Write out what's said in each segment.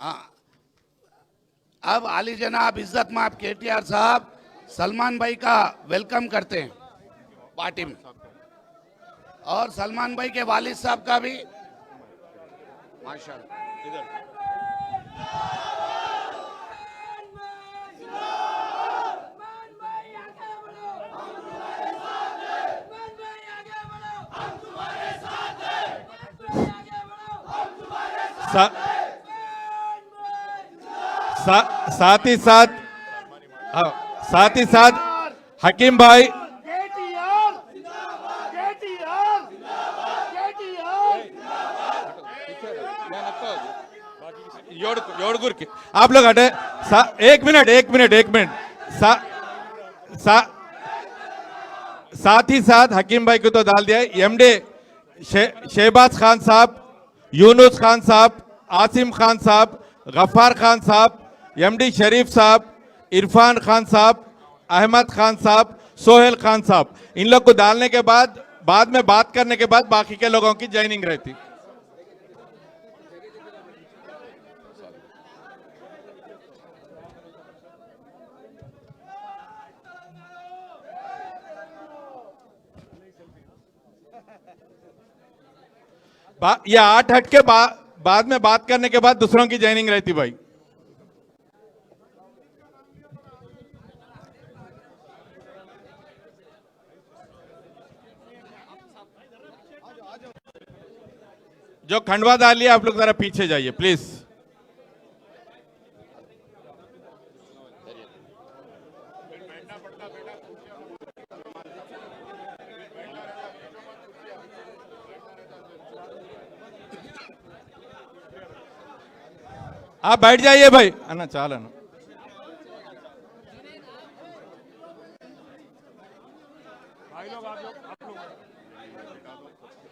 हाँ, अब आली जनाब इज्जत माब केटीआर साहब सलमान भाई का वेलकम करते हैं पार्टी में, और सलमान भाई के वालिद साहब का भी माशाल्लाह। साथ ही साथ हकीम भाई आप लोग हटे। एक मिनट साथ ही साथ हकीम भाई को तो डाल दिया है। एमडी शहबाज खान साहब, यूनुस खान साहब, आसिम खान साहब, गफ्फार खान साहब, एमडी शरीफ साहब, इरफान खान साहब, अहमद खान साहब, सोहेल खान साहब, इन लोग को डालने के बाद में बात करने के बाद बाकी के लोगों की ज्वाइनिंग रहती। ये 8 हट के बाद में बात करने के बाद दूसरों की ज्वाइनिंग रहती भाई। जो खंडवा डाल लिया आप लोग जरा पीछे जाइए प्लीज। आप बैठ जाइए भाई। अन्ना चाल ना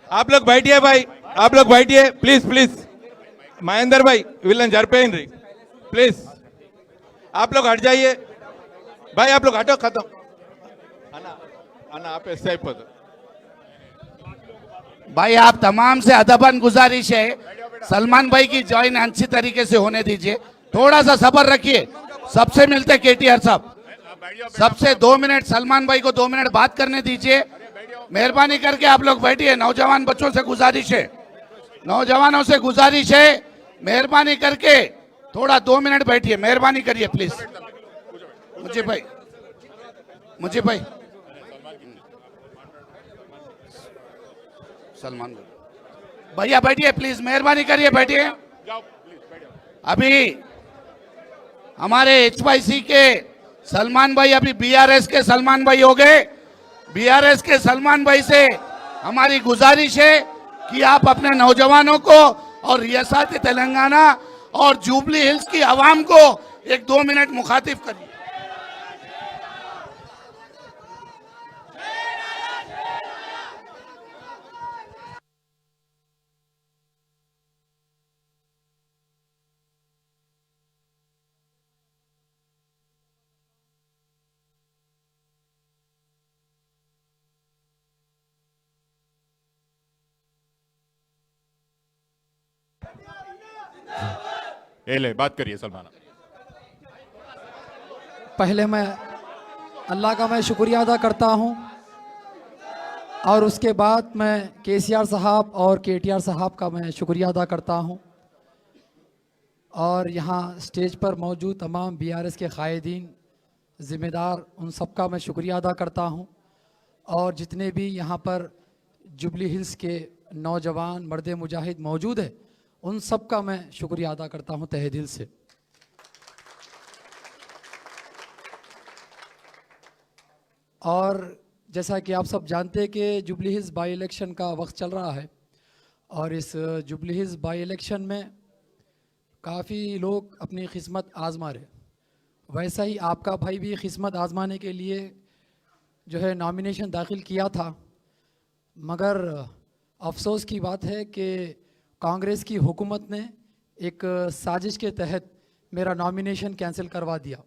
आप लोग बैठिए भाई, आप लोग बैठिए प्लीज। महेंद्र भाई विलन जरपेन रही प्लीज, आप लोग हट जाइए भाई, आप लोग हटो खत्म। अन्ना आप ऐसे ही पता भाई, आप तमाम से अदबन गुजारिश है सलमान भाई की ज्वाइन अच्छी तरीके से होने दीजिए, थोड़ा सा सब्र रखिए। सबसे मिलते केटीआर साहब, सबसे 2 मिनट सलमान भाई को 2 मिनट बात करने दीजिए, मेहरबानी करके आप लोग बैठिए। नौजवान बच्चों से गुजारिश है, नौजवानों से गुजारिश है, मेहरबानी करके थोड़ा 2 मिनट बैठिए, मेहरबानी करिए प्लीज। मुझे भाई सलमान भैया बैठिए प्लीज, मेहरबानी करिए बैठिए। अभी हमारे HYC के सलमान भाई अभी BRS के सलमान भाई हो गए। BRS के सलमान भाई से हमारी गुजारिश है कि आप अपने नौजवानों को और रियासत तेलंगाना और जुबली हिल्स की आवाम को 1-2 मिनट मुखातिब करिए। ले बात करिए सलमान। पहले मैं अल्लाह का शुक्रिया अदा करता हूं, और उसके बाद मैं KCR साहब और KTR साहब का मैं शुक्रिया अदा करता हूं, और यहाँ स्टेज पर मौजूद तमाम BRS के कायदीन ज़िम्मेदार उन सब का मैं शुक्रिया अदा करता हूं, और जितने भी यहाँ पर जुबली हिल्स के नौजवान मर्द मुजाहिद मौजूद है उन सब का मैं शुक्रिया अदा करता हूं तहे दिल से। और जैसा कि आप सब जानते हैं कि जुबली हिल्स बाई इलेक्शन का वक्त चल रहा है, और इस जुबली हिल्स बाई इलेक्शन में काफ़ी लोग अपनी किस्मत आजमा रहे। वैसा ही आपका भाई भी किस्मत आजमाने के लिए जो है नॉमिनेशन दाखिल किया था, मगर अफसोस की बात है कि कांग्रेस की हुकूमत ने एक साजिश के तहत मेरा नॉमिनेशन कैंसिल करवा दिया।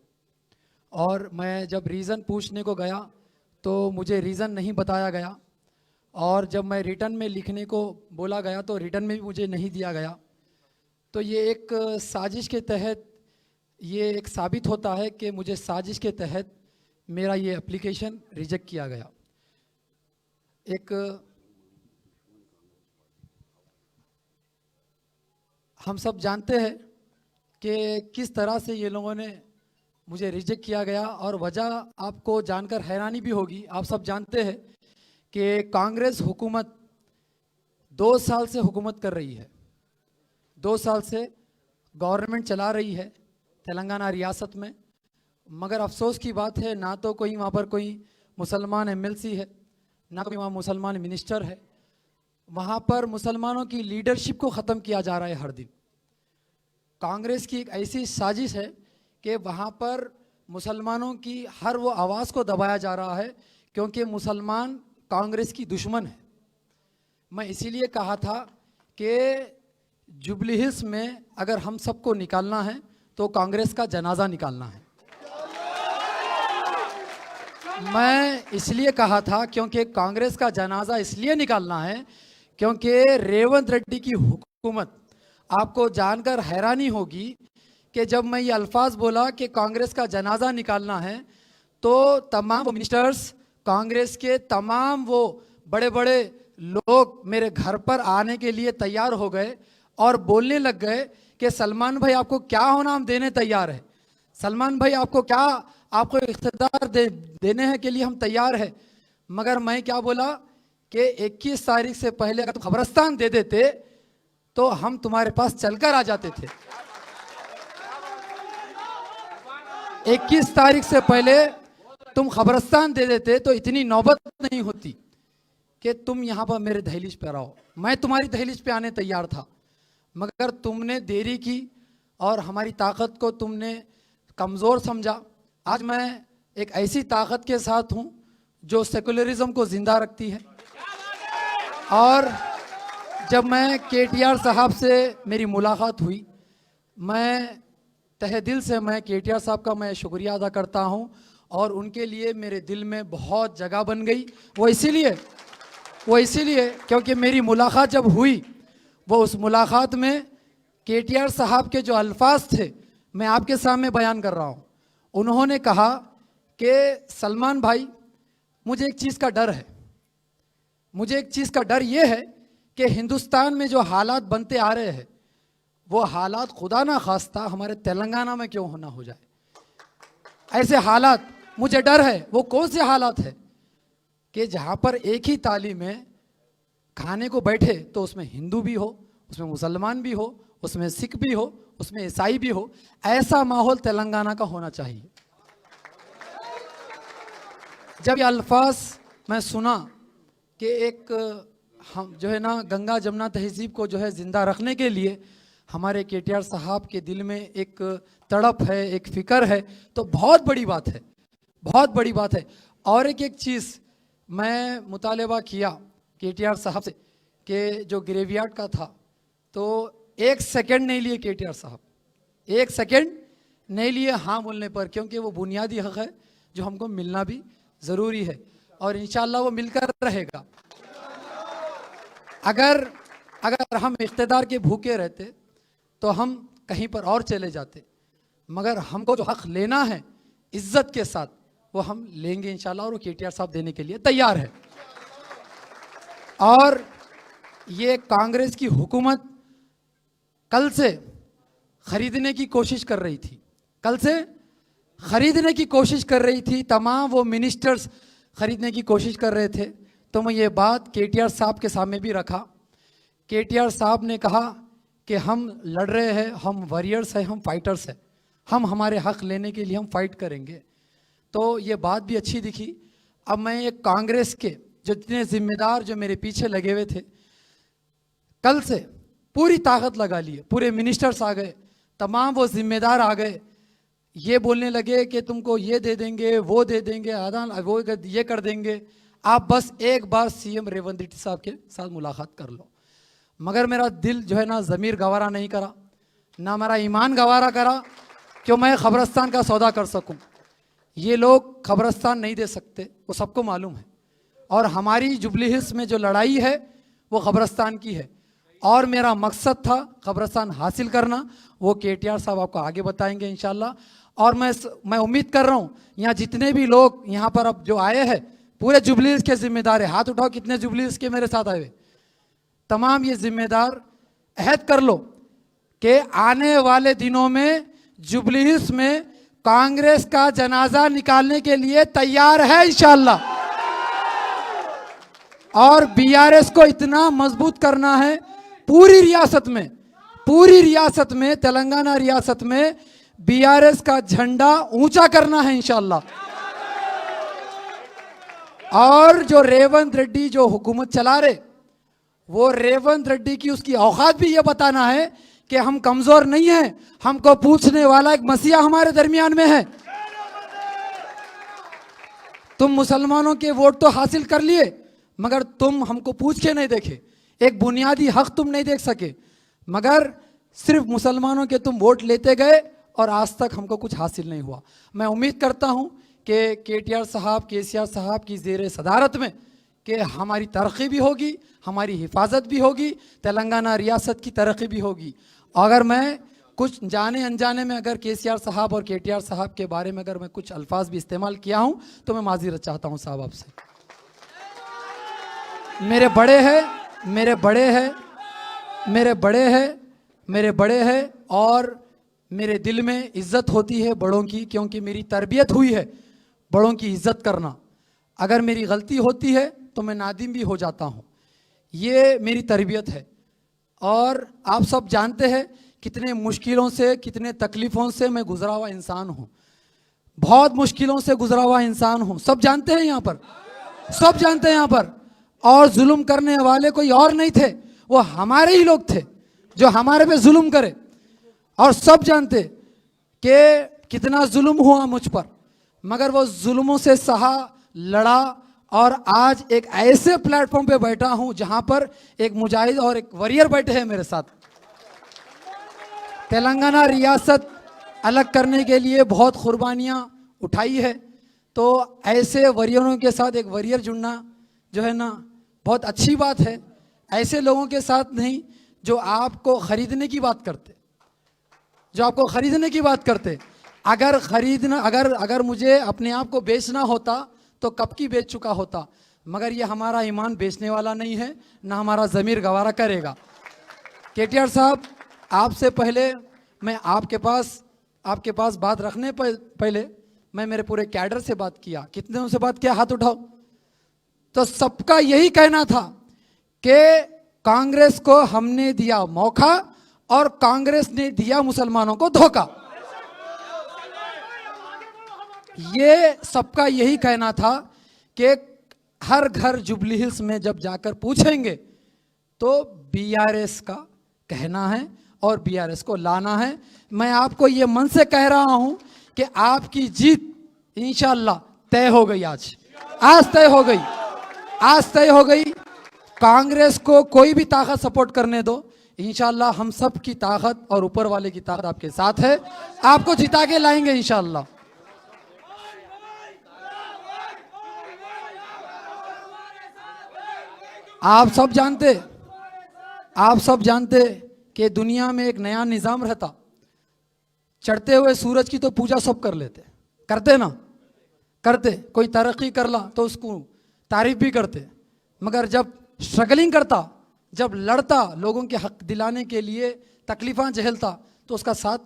और मैं जब रीज़न पूछने को गया तो मुझे रीज़न नहीं बताया गया, और जब मैं रिटर्न में लिखने को बोला गया तो रिटर्न में भी मुझे नहीं दिया गया। तो ये एक साजिश के तहत ये एक साबित होता है कि मुझे साजिश के तहत मेरा ये एप्लीकेशन रिजेक्ट किया गया। एक हम सब जानते हैं कि किस तरह से ये लोगों ने मुझे रिजेक्ट किया गया, और वजह आपको जानकर हैरानी भी होगी। आप सब जानते हैं कि कांग्रेस हुकूमत 2 साल से हुकूमत कर रही है, 2 साल से गवर्नमेंट चला रही है तेलंगाना रियासत में, मगर अफसोस की बात है ना तो कोई वहाँ पर कोई मुसलमान एमएलसी है, ना कोई वहाँ मुसलमान मिनिस्टर है। वहाँ पर मुसलमानों की लीडरशिप को ख़त्म किया जा रहा है हर दिन। कांग्रेस की एक ऐसी साजिश है कि वहाँ पर मुसलमानों की हर वो आवाज़ को दबाया जा रहा है, क्योंकि मुसलमान कांग्रेस की दुश्मन है। मैं इसीलिए कहा था कि जुबली हिल्स में अगर हम सबको निकालना है तो कांग्रेस का जनाजा निकालना है। मैं इसलिए कहा था क्योंकि कांग्रेस का जनाजा इसलिए निकालना है क्योंकि रेवंत रेड्डी की हुकूमत, आपको जानकर हैरानी होगी कि जब मैं ये अल्फाज बोला कि कांग्रेस का जनाजा निकालना है तो तमाम वो मिनिस्टर्स, कांग्रेस के तमाम वो बड़े बड़े लोग मेरे घर पर आने के लिए तैयार हो गए और बोलने लग गए कि सलमान भाई आपको क्या होना हम देने तैयार है, सलमान भाई आपको क्या, आपको इख्तियार देने के लिए हम तैयार है। मगर मैं क्या बोला कि 21 तारीख से पहले अगर तुम खबरस्तान दे देते तो हम तुम्हारे पास चलकर आ जाते थे। 21 तारीख से पहले तुम खबरस्तान दे देते तो इतनी नौबत नहीं होती कि तुम यहाँ पर मेरे दहलीज पे आओ। मैं तुम्हारी दहलीज पे आने तैयार था, मगर तुमने देरी की और हमारी ताकत को तुमने कमज़ोर समझा। आज मैं एक ऐसी ताकत के साथ हूँ जो सेकुलरिज्म को ज़िंदा रखती है। और जब मैं केटीआर साहब से मेरी मुलाकात हुई, मैं तहे दिल से मैं केटीआर साहब का मैं शुक्रिया अदा करता हूँ, और उनके लिए मेरे दिल में बहुत जगह बन गई। वो इसीलिए क्योंकि मेरी मुलाकात जब हुई, वो उस मुलाकात में केटीआर साहब के जो अल्फाज थे मैं आपके सामने बयान कर रहा हूँ। उन्होंने कहा कि सलमान भाई मुझे एक चीज़ का डर है, मुझे एक चीज़ का डर ये है कि हिंदुस्तान में जो हालात बनते आ रहे हैं वो हालात खुदा ना खास्ता हमारे तेलंगाना में क्यों होना हो जाए। ऐसे हालात मुझे डर है। वो कौन से हालात है कि जहाँ पर एक ही थाली में खाने को बैठे तो उसमें हिंदू भी हो, उसमें मुसलमान भी हो, उसमें सिख भी हो, उसमें ईसाई भी हो। ऐसा माहौल तेलंगाना का होना चाहिए। जब ये अल्फाज मैं सुना कि एक हम जो है ना गंगा जमुना तहजीब को जो है ज़िंदा रखने के लिए हमारे केटीआर साहब के दिल में एक तड़प है, एक फ़िक्र है, तो बहुत बड़ी बात है, बहुत बड़ी बात है। और एक चीज़ मैं मुतालबा किया केटीआर साहब से कि जो ग्रेवयार्ड का था, तो 1 सेकंड नहीं लिए केटीआर साहब, 1 सेकंड नहीं लिए हाँ बोलने पर, क्योंकि वो बुनियादी हक़ है जो हमको मिलना भी ज़रूरी है, और इंशाअल्लाह वो मिलकर रहेगा। अगर हम इख्तिदार के भूखे रहते तो हम कहीं पर और चले जाते, मगर हमको जो हक़ लेना है इज़्ज़त के साथ वो हम लेंगे इंशाअल्लाह, और वो केटीआर साहब देने के लिए तैयार है। और ये कांग्रेस की हुकूमत कल से ख़रीदने की कोशिश कर रही थी, कल से ख़रीदने की कोशिश कर रही थी, तमाम वो मिनिस्टर्स ख़रीदने की कोशिश कर रहे थे। तो मैं ये बात केटीआर साहब के सामने भी रखा। केटीआर साहब ने कहा कि हम लड़ रहे हैं, हम वॉरियर्स हैं, हम फाइटर्स हैं, हम हमारे हक़ लेने के लिए हम फाइट करेंगे। तो ये बात भी अच्छी दिखी। अब मैं एक कांग्रेस के जितने ज़िम्मेदार जो मेरे पीछे लगे हुए थे, कल से पूरी ताकत लगा लिए, पूरे मिनिस्टर्स आ गए, तमाम वो ज़िम्मेदार आ गए, ये बोलने लगे कि तुमको ये दे देंगे, वो दे देंगे, आदान वो ये कर देंगे, आप बस एक बार सीएम रेवंत रेड्डी साहब के साथ मुलाकात कर लो। मगर मेरा दिल जो है ना ज़मीर गवारा नहीं करा, ना मेरा ईमान गवारा करा कि मैं ख़बरस्तान का सौदा कर सकूं। ये लोग ख़बरस्तान नहीं दे सकते, वो सबको मालूम है, और हमारी जुबली हिल्स में जो लड़ाई है वो ख़बरस्तान की है। और मेरा मकसद था कब्रिस्तान हासिल करना, वो केटीआर साहब आपको आगे बताएंगे इंशाल्लाह। और मैं उम्मीद कर रहा हूँ यहाँ जितने भी लोग यहाँ पर अब जो आए हैं पूरे जुबलीस के जिम्मेदार है, हाथ उठाओ कितने जुबलीस के मेरे साथ आए हुए, तमाम ये जिम्मेदार अहद कर लो कि आने वाले दिनों में जुबलीस में कांग्रेस का जनाजा निकालने के लिए तैयार है इंशाल्लाह। और बीआरएस को इतना मजबूत करना है पूरी रियासत में तेलंगाना रियासत में बीआरएस का झंडा ऊंचा करना है इंशाल्लाह। और जो रेवंत रेड्डी जो हुकूमत चला रहे, वो रेवंत रेड्डी की उसकी औकात भी ये बताना है कि हम कमजोर नहीं हैं, हमको पूछने वाला एक मसीहा हमारे दरमियान में है। तुम मुसलमानों के वोट तो हासिल कर लिए मगर तुम हमको पूछ के नहीं देखे, एक बुनियादी हक तुम नहीं देख सके, मगर सिर्फ मुसलमानों के तुम वोट लेते गए और आज तक हमको कुछ हासिल नहीं हुआ। मैं उम्मीद करता हूं कि केटीआर साहब, केसीआर साहब की ज़ेर सदारत में कि हमारी तरक्की भी होगी, हमारी हिफाजत भी होगी, तेलंगाना रियासत की तरक्की भी होगी। अगर मैं कुछ जाने अनजाने में अगर केसीआर साहब और केटीआर साहब के बारे में अगर मैं कुछ अल्फाज भी इस्तेमाल किया हूं तो मैं माज़ीरत चाहता हूं साहब आपसे। मेरे बड़े हैं और मेरे दिल में इज्जत होती है बड़ों की, क्योंकि मेरी तरबियत हुई है बड़ों की इज्जत करना। अगर मेरी गलती होती है तो मैं नादिम भी हो जाता हूँ, ये मेरी तरबियत है। और आप सब जानते हैं कितने मुश्किलों से, कितने तकलीफ़ों से मैं गुजरा हुआ इंसान हूँ, बहुत मुश्किलों से गुजरा हुआ इंसान हूँ। सब जानते हैं यहाँ पर, सब जानते हैं यहाँ पर। और जुल्म करने वाले कोई और नहीं थे, वो हमारे ही लोग थे जो हमारे पे जुल्म करे। और सब जानते कि कितना जुल्म हुआ मुझ पर, मगर वो जुल्मों से सहा, लड़ा और आज एक ऐसे प्लेटफॉर्म पे बैठा हूं जहां पर एक मुजाहिद और एक वॉरियर बैठे हैं मेरे साथ। तेलंगाना रियासत अलग करने के लिए बहुत कुर्बानियां उठाई है, तो ऐसे वॉरियरों के साथ एक वॉरियर जुड़ना जो है ना बहुत अच्छी बात है। ऐसे लोगों के साथ नहीं जो आपको खरीदने की बात करते, अगर मुझे अपने आप को बेचना होता तो कब की बेच चुका होता, मगर ये हमारा ईमान बेचने वाला नहीं है, ना हमारा ज़मीर गवारा करेगा। केटीआर साहब, आपसे पहले मैं आपके पास बात रखने पहले मैं मेरे पूरे कैडर से बात किया। कितने उनसे बात किया, हाथ उठाओ। तो सबका यही कहना था कि कांग्रेस को हमने दिया मौका और कांग्रेस ने दिया मुसलमानों को धोखा। ये सबका यही कहना था कि हर घर जुबली हिल्स में जब जाकर पूछेंगे तो बीआरएस का कहना है और बीआरएस को लाना है। मैं आपको ये मन से कह रहा हूं कि आपकी जीत इंशाल्लाह तय हो गई। आज तय हो गई। कांग्रेस को कोई भी ताकत सपोर्ट करने दो, इंशाल्लाह हम सब की ताकत और ऊपर वाले की ताकत आपके साथ है, आपको जिता के लाएंगे इंशाल्लाह। आप सब जानते कि दुनिया में एक नया निज़ाम रहता, चढ़ते हुए सूरज की तो पूजा सब करते, कोई तरक्की कर ला तो उसको तारीफ भी करते, मगर जब स्ट्रगलिंग करता, जब लड़ता, लोगों के हक दिलाने के लिए तकलीफ़ां झेलता तो उसका साथ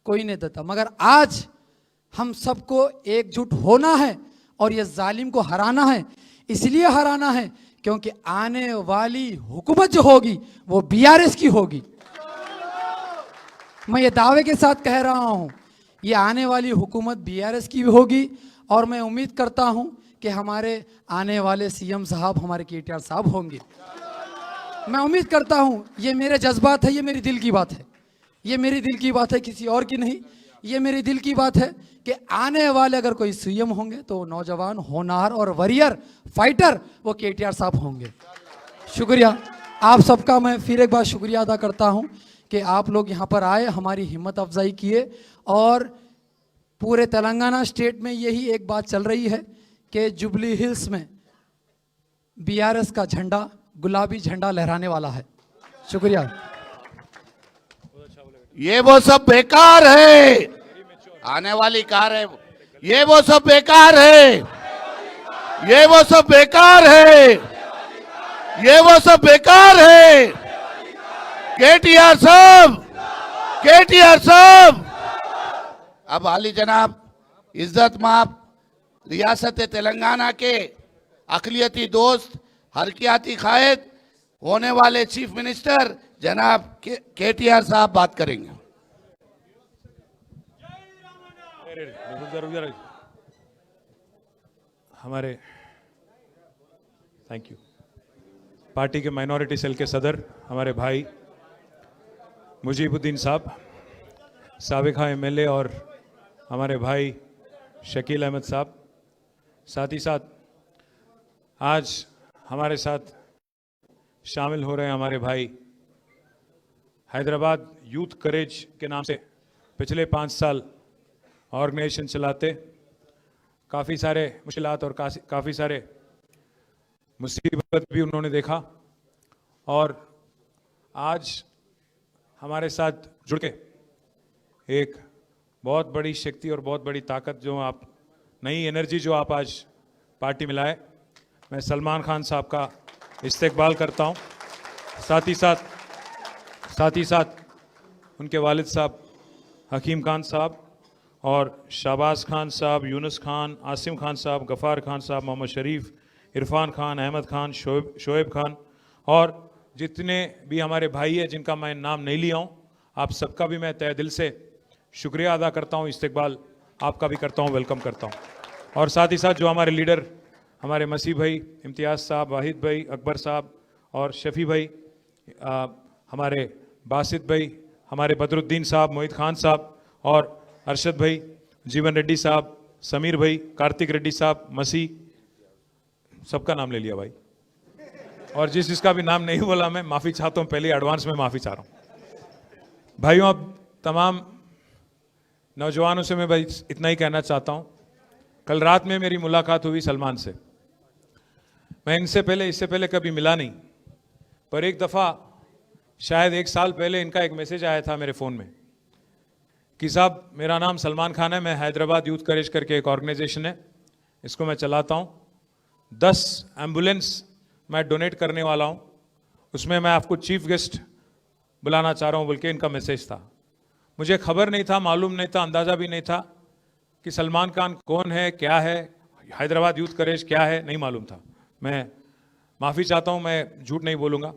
कोई नहीं देता। मगर आज हम सबको एकजुट होना है और ये जालिम को हराना है। इसलिए हराना है क्योंकि आने वाली हुकूमत जो होगी वो बीआरएस की होगी। मैं ये दावे के साथ कह रहा हूँ, ये आने वाली हुकूमत बीआरएस की होगी। और मैं उम्मीद करता हूँ कि हमारे आने वाले सीएम साहब हमारे केटीआर साहब होंगे। मैं उम्मीद करता हूँ, ये मेरे जज्बात है, ये मेरी दिल की बात है, किसी और की नहीं। ये मेरी दिल की बात है कि आने वाले अगर कोई सीएम होंगे तो नौजवान, होनहार और वॉरियर फाइटर वो केटीआर साहब होंगे। शुक्रिया आप सबका। मैं फिर एक बार शुक्रिया अदा करता हूँ कि आप लोग यहाँ पर आए, हमारी हिम्मत अफजाई किए। और पूरे तेलंगाना स्टेट में यही एक बात चल रही है कि जुबली हिल्स में बीआरएस का झंडा, गुलाबी झंडा लहराने वाला है। शुक्रिया। ये वो सब बेकार है, आने वाली कार है, ये वो सब बेकार है, ये वो सब बेकार है, ये वो सब बेकार है। केटीआर साहब, केटीआर साहब। अब आली जनाब इज्जत माप रियासत तेलंगाना के अकलियती दोस्त, हरकियाती कायद होने वाले चीफ मिनिस्टर जनाब केटीआर साहब बात करेंगे। हमारे थैंक यू पार्टी के माइनॉरिटी सेल के सदर हमारे भाई मुजीबुद्दीन साहब, साबिका एमएलए और हमारे भाई शकील अहमद साहब, साथ ही साथ आज हमारे साथ शामिल हो रहे हैं हमारे भाई हैदराबाद यूथ करेज के नाम से पिछले 5 साल ऑर्गेनाइजेशन चलाते, काफ़ी सारे मुश्किलात और काफ़ी सारे मुसीबत भी उन्होंने देखा और आज हमारे साथ जुड़ के एक बहुत बड़ी शक्ति और बहुत बड़ी ताकत जो आप नई एनर्जी जो आप आज पार्टी में लाए, मैं सलमान खान साहब का इस्तेकबाल करता हूं। साथ ही साथ उनके वालिद साहब हकीम खान साहब और शाहबाज खान साहब, यूनुस खान, आसिम खान साहब, गफ़ार खान साहब, मोहम्मद शरीफ, इरफान खान, अहमद खान, शोएब खान और जितने भी हमारे भाई हैं जिनका मैं नाम नहीं लिया हूँ, आप सबका भी मैं तहे दिल से शुक्रिया अदा करता हूँ, इस्तेकबाल आपका भी करता हूँ, वेलकम करता हूँ। और साथ ही साथ जो हमारे लीडर हमारे मसीह भाई, इम्तियाज़ साहब, वाहिद भाई, अकबर साहब और शफ़ी भाई, हमारे बासित भाई, हमारे बदरुद्दीन साहब, मोहित खान साहब और अरशद भाई, जीवन रेड्डी साहब, समीर भाई, कार्तिक रेड्डी साहब, मसीह, सबका नाम ले लिया भाई, और जिसका भी नाम नहीं बोला मैं माफ़ी चाहता हूँ, पहले एडवांस में माफ़ी चाह रहा हूँ। भाइयों, अब तमाम नौजवानों से मैं भाई इतना ही कहना चाहता हूँ, कल रात में मेरी मुलाकात हुई सलमान से। मैं इससे पहले कभी मिला नहीं, पर एक दफ़ा शायद 1 साल पहले इनका एक मैसेज आया था मेरे फ़ोन में कि साहब मेरा नाम सलमान खान है, मैं हैदराबाद यूथ करेज करके एक ऑर्गेनाइजेशन है, इसको मैं चलाता हूँ, 10 एम्बुलेंस मैं डोनेट करने वाला हूँ, उसमें मैं आपको चीफ गेस्ट बुलाना चाह रहा हूँ बोल के इनका मैसेज था। मुझे खबर नहीं था, मालूम नहीं था, अंदाज़ा भी नहीं था कि सलमान खान कौन है, क्या है, हैदराबाद यूथ करेज क्या है, नहीं मालूम था। मैं माफ़ी चाहता हूँ, मैं झूठ नहीं बोलूँगा।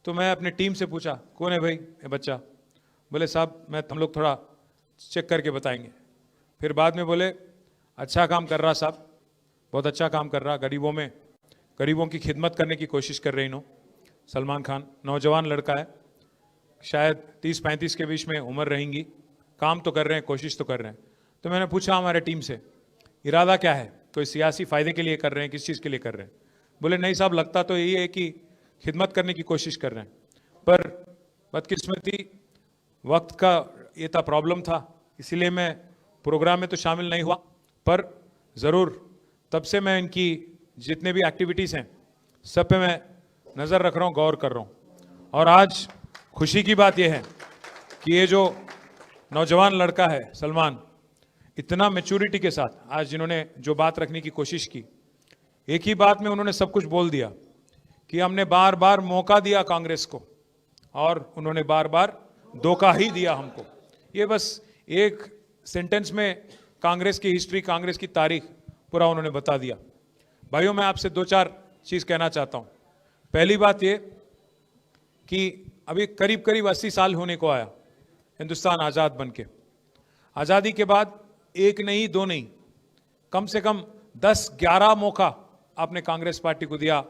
तो मैं अपनी टीम से पूछा कौन है भाई ये बच्चा, बोले साहब हम लोग थोड़ा चेक करके बताएंगे। फिर बाद में बोले अच्छा काम कर रहा साहब, बहुत अच्छा काम कर रहा, गरीबों की खिदमत करने की कोशिश कर रहे इन्हों। सलमान खान नौजवान लड़का है, शायद 30-35 के बीच में उम्र रहेंगी, काम तो कर रहे हैं, कोशिश तो कर रहे हैं। तो मैंने पूछा हमारे टीम से इरादा क्या है, कोई सियासी फ़ायदे के लिए कर रहे हैं, किस चीज़ के लिए कर रहे हैं? बोले नहीं साहब, लगता तो यही है कि खिदमत करने की कोशिश कर रहे हैं, पर बदकिस्मती वक्त का ये था, प्रॉब्लम था, इसीलिए मैं प्रोग्राम में तो शामिल नहीं हुआ, पर ज़रूर तब से मैं इनकी जितने भी एक्टिविटीज़ हैं सब पे मैं नज़र रख रहा हूँ, गौर कर रहा हूँ। और आज खुशी की बात यह है कि ये जो नौजवान लड़का है सलमान, इतना मैच्योरिटी के साथ आज जिन्होंने जो बात रखने की कोशिश की, एक ही बात में उन्होंने सब कुछ बोल दिया कि हमने बार बार मौका दिया कांग्रेस को और उन्होंने बार बार धोखा ही दिया हमको। ये बस एक सेंटेंस में कांग्रेस की हिस्ट्री, कांग्रेस की तारीख पूरा उन्होंने बता दिया। भाइयों, मैं आपसे 2-4 चीज़ कहना चाहता हूँ। पहली बात ये कि अभी करीब 80 साल होने को आया हिंदुस्तान आज़ाद बन के। आज़ादी के बाद 1 नहीं 2 नहीं, कम से कम 10-11 मौका आपने कांग्रेस पार्टी को दिया,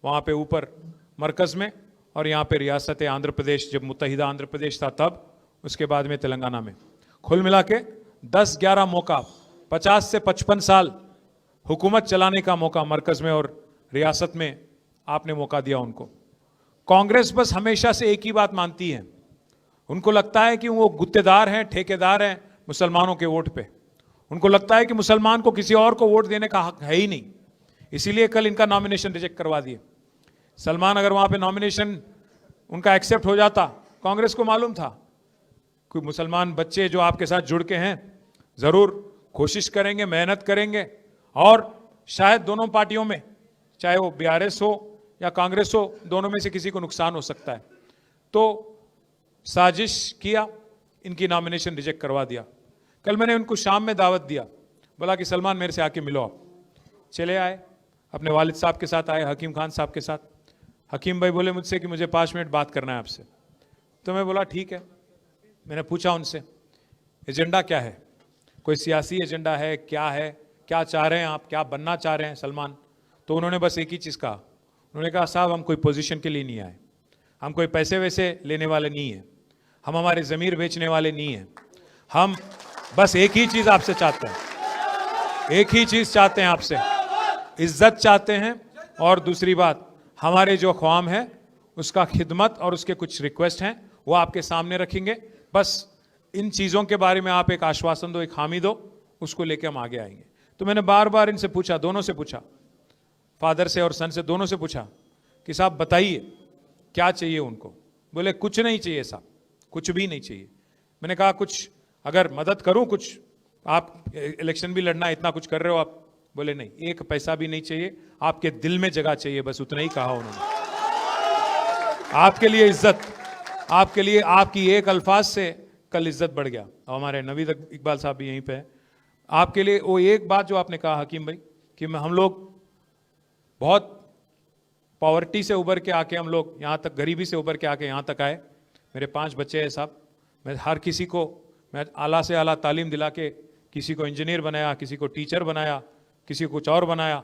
वहाँ पे ऊपर मरकज़ में और यहाँ पे रियासत आंध्र प्रदेश, जब मुत्तहिदा आंध्र प्रदेश था तब, उसके बाद में तेलंगाना में, कुल मिला के 10-11 मौका, 50 से 55 साल हुकूमत चलाने का मौका मरकज़ में और रियासत में आपने मौका दिया उनको। कांग्रेस बस हमेशा से एक ही बात मानती है, उनको लगता है कि वो गुत्तेदार हैं, ठेकेदार हैं मुसलमानों के वोट पे। उनको लगता है कि मुसलमान को किसी और को वोट देने का हक है ही नहीं, इसीलिए कल इनका नॉमिनेशन रिजेक्ट करवा दिए। सलमान अगर वहाँ पे नॉमिनेशन उनका एक्सेप्ट हो जाता। कांग्रेस को मालूम था कोई मुसलमान बच्चे जो आपके साथ जुड़ के हैं जरूर कोशिश करेंगे, मेहनत करेंगे और शायद दोनों पार्टियों में, चाहे वो बीआरएस हो या कांग्रेस हो, दोनों में से किसी को नुकसान हो सकता है। तो साजिश किया, इनकी नॉमिनेशन रिजेक्ट करवा दिया। कल मैंने उनको शाम में दावत दिया, बोला कि सलमान मेरे से आके मिलो आप। चले आए, अपने वालिद साहब के साथ आए, हकीम खान साहब के साथ। हकीम भाई बोले मुझसे कि मुझे 5 मिनट बात करना है आपसे। तो मैं बोला ठीक है। मैंने पूछा उनसे एजेंडा क्या है, कोई सियासी एजेंडा है, क्या चाह रहे हैं आप, क्या बनना चाह रहे हैं सलमान। तो उन्होंने बस एक ही चीज़ कहा, उन्होंने कहा साहब हम कोई पोजीशन के लिए नहीं आए, हम कोई पैसे वैसे लेने वाले नहीं हैं, हम हमारे ज़मीर बेचने वाले नहीं हैं, हम बस एक ही चीज़ आपसे चाहते हैं, एक ही चीज़ चाहते हैं आपसे, इज्जत चाहते हैं। और दूसरी बात, हमारे जो ख्वाम है उसका खिदमत और उसके कुछ रिक्वेस्ट हैं वो आपके सामने रखेंगे। बस इन चीज़ों के बारे में आप एक आश्वासन दो, एक हामी दो, उसको लेके हम आगे आएंगे। तो मैंने बार बार इनसे पूछा, दोनों से पूछा, फादर से और सन से, दोनों से पूछा कि साहब बताइए क्या चाहिए उनको। बोले कुछ नहीं चाहिए साहब, कुछ भी नहीं चाहिए। मैंने कहा कुछ अगर मदद करूं, कुछ आप इलेक्शन भी लड़ना, इतना कुछ कर रहे हो आप। बोले नहीं, एक पैसा भी नहीं चाहिए, आपके दिल में जगह चाहिए, बस उतना ही कहा उन्होंने। आपके लिए इज्जत, आपके लिए आपकी एक अल्फाज से कल इज्जत बढ़ गया। और हमारे नवीद इकबाल साहब भी यहीं पे है। आपके लिए वो एक बात जो आपने कहा हकीम भाई कि हम लोग बहुत पॉवर्टी से उभर के आके, हम लोग यहाँ तक गरीबी से उभर के आके यहाँ तक आए। मेरे 5 बच्चे हैं साहब, मैं हर किसी को मैं आला से आला तालीम दिला के किसी को इंजीनियर बनाया, किसी को टीचर बनाया, किसी को कुछ और बनाया।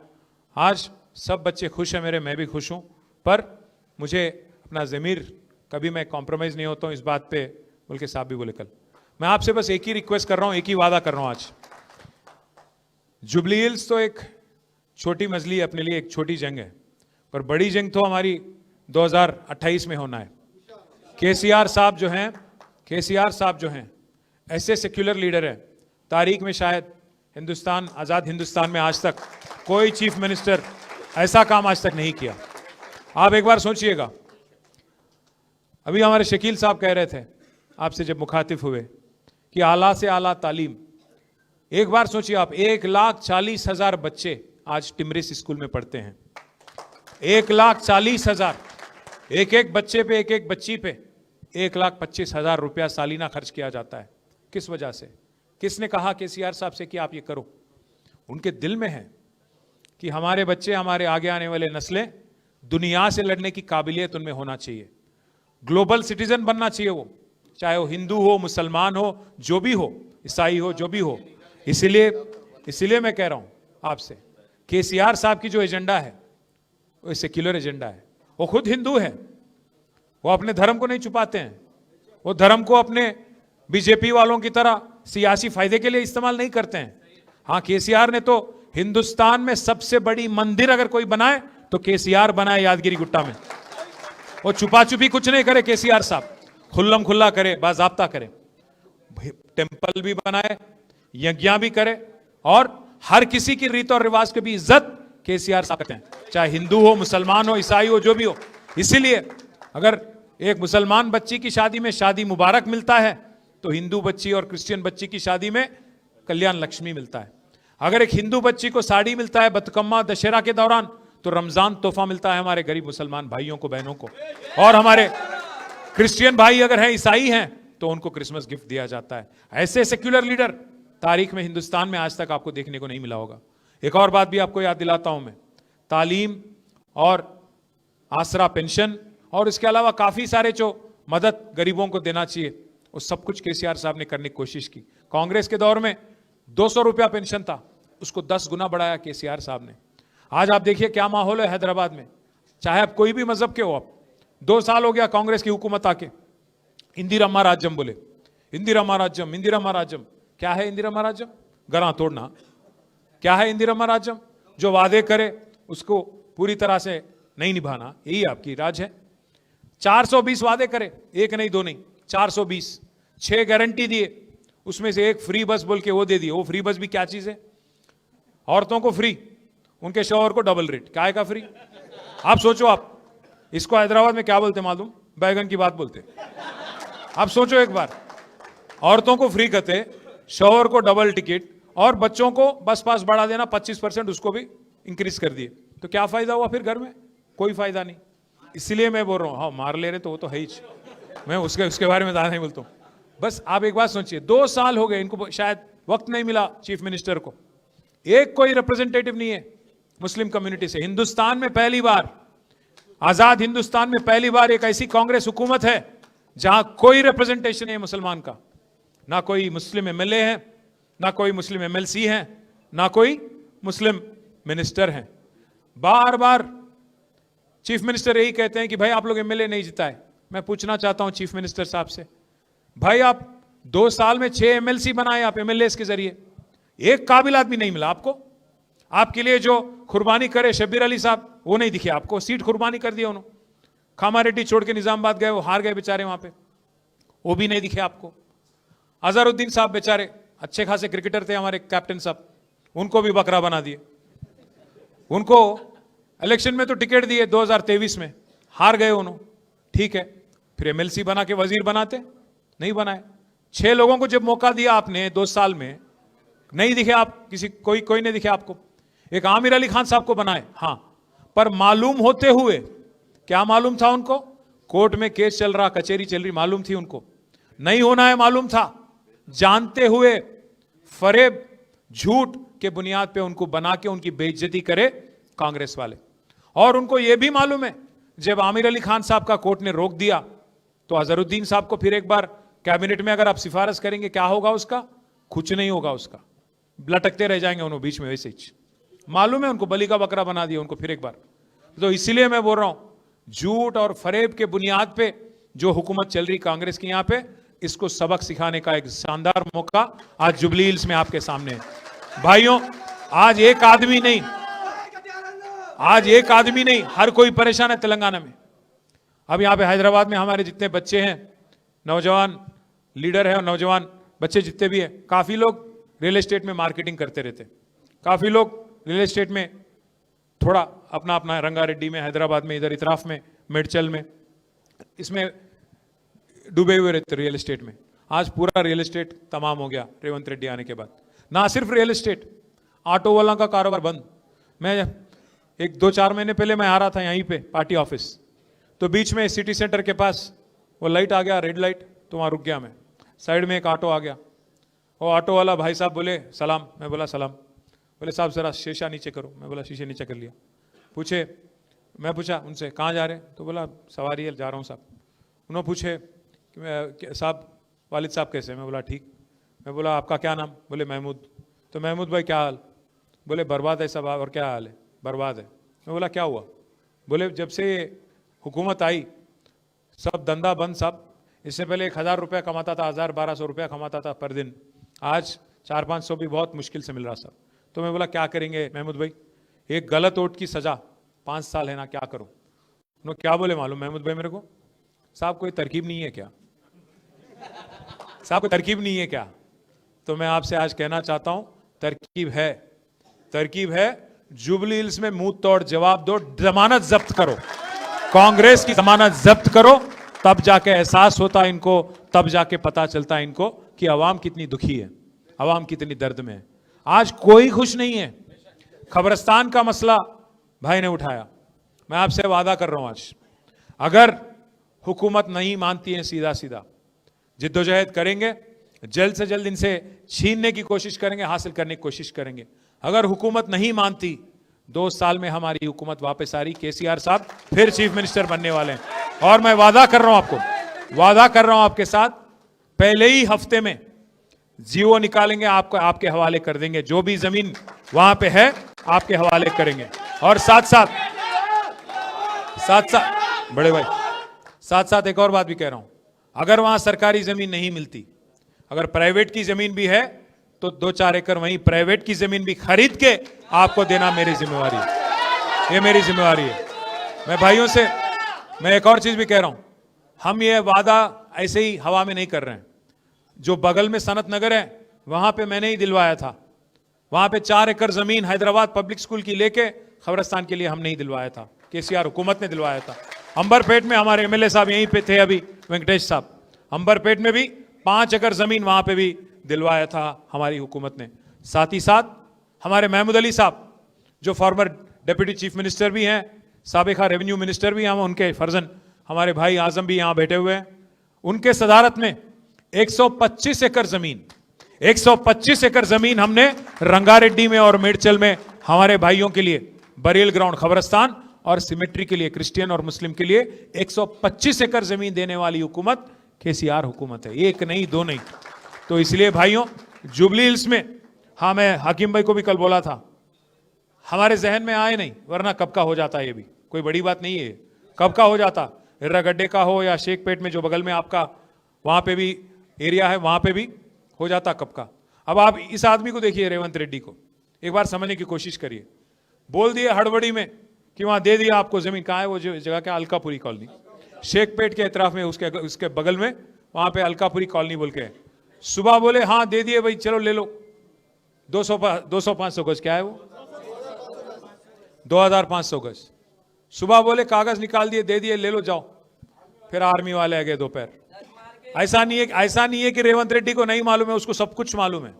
आज सब बच्चे खुश हैं मेरे, मैं भी खुश हूँ। पर मुझे अपना ज़मीर कभी मैं कॉम्प्रोमाइज़ नहीं होता हूँ इस बात पे, बोल के साहब भी बोले कल। मैं आपसे बस एक ही रिक्वेस्ट कर रहा हूँ, एक ही वादा कर रहा हूँ आज। जुबली हिल्स तो एक छोटी मजली अपने लिए, एक छोटी जंग है, पर बड़ी जंग तो हमारी 2028 में होना है। केसीआर साहब जो हैं ऐसे सेक्युलर लीडर हैं, तारीख में शायद हिंदुस्तान, आज़ाद हिंदुस्तान में आज तक कोई चीफ मिनिस्टर ऐसा काम आज तक नहीं किया। आप एक बार सोचिएगा, अभी हमारे शकील साहब कह रहे थे आपसे जब मुखातिब हुए कि आला से आला तालीम। एक बार सोचिए आप, 1,40,000 बच्चे आज टिमरिस स्कूल में पढ़ते हैं। 1,40,000, एक एक बच्चे पे, एक एक बच्ची पे 1,25,000 रुपया सालीना खर्च किया जाता है। किस वजह से? किसने कहा केसीआर साहब से कि आप ये करो? उनके दिल में है कि हमारे बच्चे, हमारे आगे आने वाले नस्लें दुनिया से लड़ने की काबिलियत उनमें होना चाहिए, ग्लोबल सिटीजन बनना चाहिए वो, चाहे वो हिंदू हो, मुसलमान हो, जो भी हो, ईसाई हो, जो भी हो। इसीलिए मैं कह रहा हूं आपसे, केसीआर साहब की जो एजेंडा है वो सेक्युलर एजेंडा है। वो खुद हिंदू है, वो अपने धर्म को नहीं छुपाते हैं, वो धर्म को अपने बीजेपी वालों की तरह सियासी फायदे के लिए इस्तेमाल नहीं करते हैं। हाँ, केसीआर ने तो हिंदुस्तान में सबसे बड़ी मंदिर अगर कोई बनाए तो केसीआर बनाए यादगिरी गुट्टा में। वो छुपा छुपी कुछ नहीं करे केसीआर साहब, खुल्लम खुल्ला करे, बाज़ाब्ता करे, टेंपल भी बनाए, यज्ञ भी करे और हर किसी की रीत और रिवाज की भी इज्जत केसीआर साहब करते हैं, चाहे हिंदू हो, मुसलमान हो, ईसाई हो, जो भी हो। इसीलिए अगर एक मुसलमान बच्ची की शादी में शादी मुबारक मिलता है तो हिंदू बच्ची और क्रिश्चियन बच्ची की शादी में कल्याण लक्ष्मी मिलता है। अगर एक हिंदू बच्ची को साड़ी मिलता है बतकम्मा दशहरा के दौरान तो रमजान तोहफा मिलता है हमारे गरीब मुसलमान भाइयों को, बहनों को। और हमारे क्रिश्चियन भाई अगर हैं, ईसाई हैं, तो उनको क्रिसमस गिफ्ट दिया जाता है। ऐसे सेक्युलर लीडर तारीख में हिंदुस्तान में आज तक आपको देखने को नहीं मिला होगा। एक और बात भी आपको याद दिलाता हूं मैं, तालीम और आसरा पेंशन और इसके अलावा काफी सारे जो मदद गरीबों को देना चाहिए, वो सब कुछ केसीआर साहब ने करने की कोशिश की। कांग्रेस के दौर में 200 रुपया पेंशन था, उसको 10 गुना बढ़ाया केसीआर साहब ने। आज आप देखिए क्या माहौल है हैदराबाद में, चाहे आप कोई भी मजहब के हो। आप 2 साल हो गया कांग्रेस की हुकूमत आके, इंदिरम्मा राज्यम बोले, इंदिरम्मा राज्यम, इंदिरम्मा राज्यम। क्या है इंदिरम्मा राज्यम? गला तोड़ना। क्या है इंदिरम्मा राज्यम? जो वादे करे उसको पूरी तरह से नहीं निभाना, यही आपकी राज है। 420 वादे करे, एक नहीं, 2 नहीं, 420, 6 गारंटी दिए, उसमें से एक फ्री बस बोल के वो दे दिए। वो फ्री बस भी क्या चीज है? औरतों को फ्री, उनके शौहर को डबल रेट। क्या का फ्री? आप सोचो, आप इसको हैदराबाद में क्या बोलते मालूम? बैगन की बात बोलते। आप सोचो एक बार, औरतों को फ्री करते, शौहर को डबल टिकट और बच्चों को बस पास बढ़ा देना 25%, उसको भी इंक्रीज कर दिए, तो क्या फायदा हुआ फिर घर में? कोई फायदा नहीं। इसलिए मैं बोल रहा हूं, हाँ मार ले रहे तो वो तो है ही, मैं उसके बारे में ज्यादा नहीं बोलता हूं। बस आप एक बात सोचिए, 2 साल हो गए इनको, शायद वक्त नहीं मिला चीफ मिनिस्टर को, एक कोई रिप्रेजेंटेटिव नहीं है मुस्लिम कम्युनिटी से। हिंदुस्तान में पहली बार, आजाद हिंदुस्तान में पहली बार एक ऐसी कांग्रेस हुकूमत है जहां कोई रिप्रेजेंटेशन है मुसलमान का, ना कोई मुस्लिम एमएलए है, ना कोई मुस्लिम एमएलसी है, ना कोई मुस्लिम मिनिस्टर है। बार बार चीफ मिनिस्टर यही कहते हैं कि भाई आप लोग एमएलए नहीं जिताए। मैं पूछना चाहता हूं चीफ मिनिस्टर साहब से, भाई आप 2 साल में 6 एमएलसी बनाए आप एमएलए के जरिए, एक काबिल आदमी नहीं मिला आपको। आपके लिए जो कुर्बानी करे शब्बीर अली साहब, वो नहीं दिखे आपको, सीट कुर्बानी कर दिया उन्होंने। खामारेड्डी छोड़ के निजामाबाद गए, वो हार गए बेचारे वहां पे, वो भी नहीं दिखे आपको। अजहरुद्दीन साहब बेचारे अच्छे खासे क्रिकेटर थे हमारे कैप्टन साहब, उनको भी बकरा बना दिए। उनको इलेक्शन में तो टिकट दिए 2023 में, हार गए उन्होंने, ठीक है, फिर एमएलसी बना के वजीर बनाते, नहीं बनाए। 6 लोगों को जब मौका दिया आपने 2 साल में, नहीं दिखे आप, कोई नहीं दिखे आपको। एक आमिर अली खान साहब को बनाए, हां, पर मालूम होते हुए, क्या मालूम था उनको? कोर्ट में केस चल रहा, कचहरी चल रही, मालूम थी उनको नहीं होना है, मालूम था, जानते हुए फरेब झूठ के बुनियाद पे उनको बना के उनकी बेइज्जती करे कांग्रेस वाले। और उनको यह भी मालूम है जब आमिर अली खान साहब का कोर्ट ने रोक दिया तो अजहरुद्दीन साहब को फिर एक बार कैबिनेट में अगर आप सिफारिश करेंगे, क्या होगा उसका? कुछ नहीं होगा उसका, लटकते रह जाएंगे उन्होंने बीच में, वैसे ही मालूम है उनको, बलि का बकरा बना दिया उनको फिर एक बार। तो इसलिए मैं बोल रहा हूं, झूठ और फरेब के बुनियाद पे जो हुकूमत चल रही कांग्रेस की यहां पे, इसको सबक सिखाने का एक शानदार मौका आज जुबली हिल्स में आपके सामने है। भाइयों, आज एक आदमी नहीं, हर कोई परेशान है तेलंगाना में। अब यहां पे हैदराबाद में हमारे जितने बच्चे हैं, नौजवान लीडर है और नौजवान बच्चे जितने भी हैं, काफी लोग रियल एस्टेट में मार्केटिंग करते रहते, काफी लोग रियल एस्टेट में थोड़ा अपना अपना, रंगारेड्डी में, हैदराबाद में, इधर इतराफ में, मेडचल में, इसमें डूबे हुए रहते रियल एस्टेट में। आज पूरा रियल एस्टेट तमाम हो गया रेवंत रेड्डी आने के बाद। ना सिर्फ रियल एस्टेट, ऑटो वाला का कारोबार बंद। मैं 1-2-4 महीने पहले मैं आ रहा था यहीं पे पार्टी ऑफिस, तो बीच में सिटी सेंटर के पास वो लाइट आ गया, रेड लाइट, तो वहां रुक गया मैं। साइड में एक ऑटो आ गया, वो ऑटो वाला भाई साहब बोले सलाम, मैं बोला सलाम। बोले साहब जरा शीशा नीचे करो, मैं बोला शीशे नीचे कर लिया। मैं पूछा उनसे कहाँ जा रहे हैं, तो बोला सवारी है, जा रहा हूँ साहब। उन्होंने पूछे कि साहब वालिद साहब कैसे? मैं बोला ठीक। मैं बोला आपका क्या नाम? बोले महमूद। तो महमूद भाई क्या हाल? बोले बर्बाद है सब। और क्या हाल है? बर्बाद है। मैं बोला क्या हुआ? बोले जब से हुकूमत आई सब धंधा बंद साहब। इससे पहले 1000 रुपया कमाता था, 1000-1200 रुपया कमाता था पर दिन, आज 400-500 भी बहुत मुश्किल से मिल रहा साहब। तो मैं बोला क्या करेंगे महमूद भाई? एक गलत वोट की सजा 5 साल है ना, क्या करूं? उन्होंने क्या बोले मालूम महमूद भाई मेरे को? साहब कोई तरकीब नहीं है क्या? साहब कोई तरकीब नहीं है क्या? तो मैं आपसे आज कहना चाहता हूं तरकीब है, तरकीब है। जुबली हिल्स में मुंह तोड़ जवाब दो, जमानत जब्त करो, कांग्रेस की जमानत जब्त करो, तब जाके एहसास होता है इनको, तब जाके पता चलता है इनको कि अवाम कितनी दुखी है, अवाम कितनी दर्द में है। आज कोई खुश नहीं है। खबरस्तान का मसला भाई ने उठाया, मैं आपसे वादा कर रहा हूं आज अगर हुकूमत नहीं मानती है सीधा सीधा जिद्दोजहद करेंगे, जल्द से जल्द इनसे छीनने की कोशिश करेंगे, हासिल करने की कोशिश करेंगे। अगर हुकूमत नहीं मानती 2 साल में हमारी हुकूमत वापस आ रही, केसीआर साहब फिर चीफ मिनिस्टर बनने वाले हैं। और मैं वादा कर रहा हूं आपको, वादा कर रहा हूं आपके साथ, पहले ही हफ्ते में जीओ निकालेंगे, आपको आपके हवाले कर देंगे, जो भी जमीन वहां पे है आपके हवाले करेंगे। और साथ साथ बड़े भाई साथ एक और बात भी कह रहा हूं, अगर वहां सरकारी जमीन नहीं मिलती, अगर प्राइवेट की जमीन भी है तो 2-4 एकड़ वहीं प्राइवेट की जमीन भी खरीद के आपको देना मेरी जिम्मेवारी है, ये मेरी जिम्मेवारी है। मैं भाइयों से मैं एक और चीज भी कह रहा हूं, हम ये वादा ऐसे ही हवा में नहीं कर रहे हैं। जो बगल में सनत नगर है वहां पे मैंने ही दिलवाया था, वहां पे 4 एकड़ जमीन हैदराबाद पब्लिक स्कूल की लेके खबरस्तान के लिए हमने ही दिलवाया था, केसीआर हुकूमत ने दिलवाया था। अंबरपेट में हमारे एमएलए साहब यहीं पे थे अभी, वेंकटेश साहब, अंबरपेट में भी 5 एकड़ जमीन वहां पे भी दिलवाया था हमारी हुकूमत ने। साथ ही साथ हमारे महमूद अली साहब जो फॉर्मर डिप्टी चीफ मिनिस्टर भी हैं, साबिका रेवेन्यू मिनिस्टर भी हैं, उनके फर्जन हमारे भाई आजम भी यहां बैठे हुए हैं, उनके सदारत में 125 एकड़ जमीन 125 एकड़ जमीन हमने रंगारेड्डी में और मेडचल में हमारे भाइयों के लिए बरेल ग्राउंड खबरस्तान और सिमेट्री के लिए क्रिश्चियन और मुस्लिम के लिए 125 एकड़ जमीन देने वाली हुकूमत केसीआर हुकूमत है, एक नहीं दो नहीं। तो इसलिए भाइयों जुबली हिल्स में, हाँ मैं हाकिम भाई को भी कल बोला था, हमारे जहन में आए नहीं, वरना कब का हो जाता, ये भी कोई बड़ी बात नहीं है, कब का हो जाता, हिर्रागड्डे का हो या शेखपेट में जो बगल में आपका वहां पे भी एरिया है वहां पे भी हो जाता कब का। अब आप इस आदमी को देखिए, रेवंत रेड्डी को एक बार समझने की कोशिश करिए, बोल दिए हड़बड़ी में कि वहां दे दिया आपको जमीन, कहाँ है वो जगह, क्या अलकापुरी कॉलोनी, शेखपेट के इतराफ में, उसके बगल में वहां पे अलकापुरी कॉलोनी बोल के, सुबह बोले हाँ दे दिए भाई चलो ले लो, 200-500 गज, क्या है वो 2500 गज, सुबह बोले कागज निकाल दिए दे दिए ले लो जाओ, फिर आर्मी वाले आ गए दोपहर। ऐसा नहीं है कि रेवंत रेड्डी को नहीं मालूम है, उसको सब कुछ मालूम है।